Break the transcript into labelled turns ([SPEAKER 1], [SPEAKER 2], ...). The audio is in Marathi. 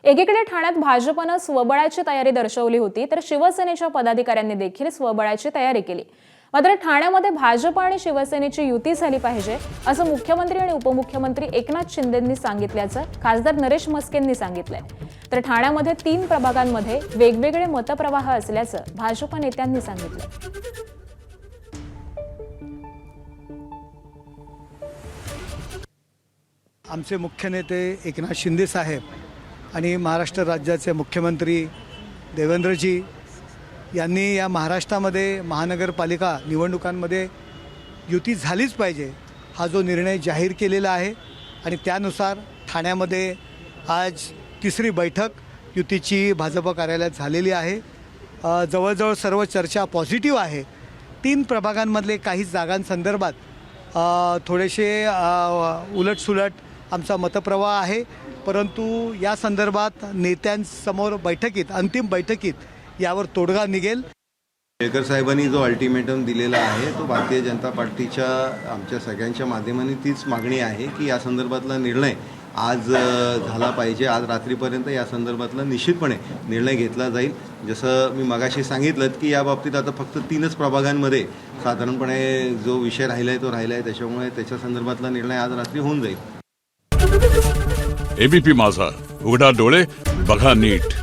[SPEAKER 1] एकीकडे ठाण्यात भाजपनं स्वबळाची तयारी दर्शवली होती, तर शिवसेनेच्या पदाधिकाऱ्यांनी देखील स्वबळाची तयारी केली। मात्र ठाण्यामध्ये भाजप आणि शिवसेनेची युती झाली पाहिजे असं मुख्यमंत्री आणि उपमुख्यमंत्री एकनाथ शिंदेंनी सांगितल्याचं खासदार नरेश मस्केंनी सांगितलंय। तर ठाण्यामध्ये 3 प्रभागांमध्ये वेगवेगळे मतप्रवाह असल्याचं भाजप नेत्यांनी सांगितलं।
[SPEAKER 2] आमचे मुख्य नेते एकनाथ शिंदे साहेब आणि महाराष्ट्र राज्याचे मुख्यमंत्री देवेंद्रजी यांनी या महाराष्ट्रामध्ये महानगरपालिका निवडणुकांमध्ये युती झालीच पाहिजे हा जो निर्णय जाहीर केलेला आहे आणि त्यानुसार ठाण्यामध्ये आज 3री बैठक युतीची भाजप कार्यालयात झालेली आहे। जवळजवळ सर्व चर्चा पॉझिटिव्ह आहे। 3 प्रभागांमधले काही जागांसंदर्भात थोडेसे उलटसुलट आमचा मतप्रवाह आहे, परंतु या संदर्भात नेत्यांसमोर बैठकीत अंतिम बैठकीत यावर तोडगा निघेल।
[SPEAKER 3] केळकर साहेबांनी जो अल्टिमेटम दिलेला आहे तो भारतीय जनता पार्टीच्या आमच्या सगळ्यांच्या माध्यमाने तीच मागणी आहे की या संदर्भातला निर्णय आज झाला पाहिजे। आज रात्रीपर्यंत या संदर्भातला निश्चितपणे निर्णय घेतला जाईल। जसं मी मगाशी सांगितलं की या बाबतीत आता फक्त 3च प्रभागांमध्ये साधारणपणे जो विषय राहिला आहे तो राहिला आहे, त्याच्यामुळे त्याच्या संदर्भातला निर्णय आज रात्री होऊन जाईल।
[SPEAKER 4] एबीपी माझा, उघडा डोळे बघा नीट।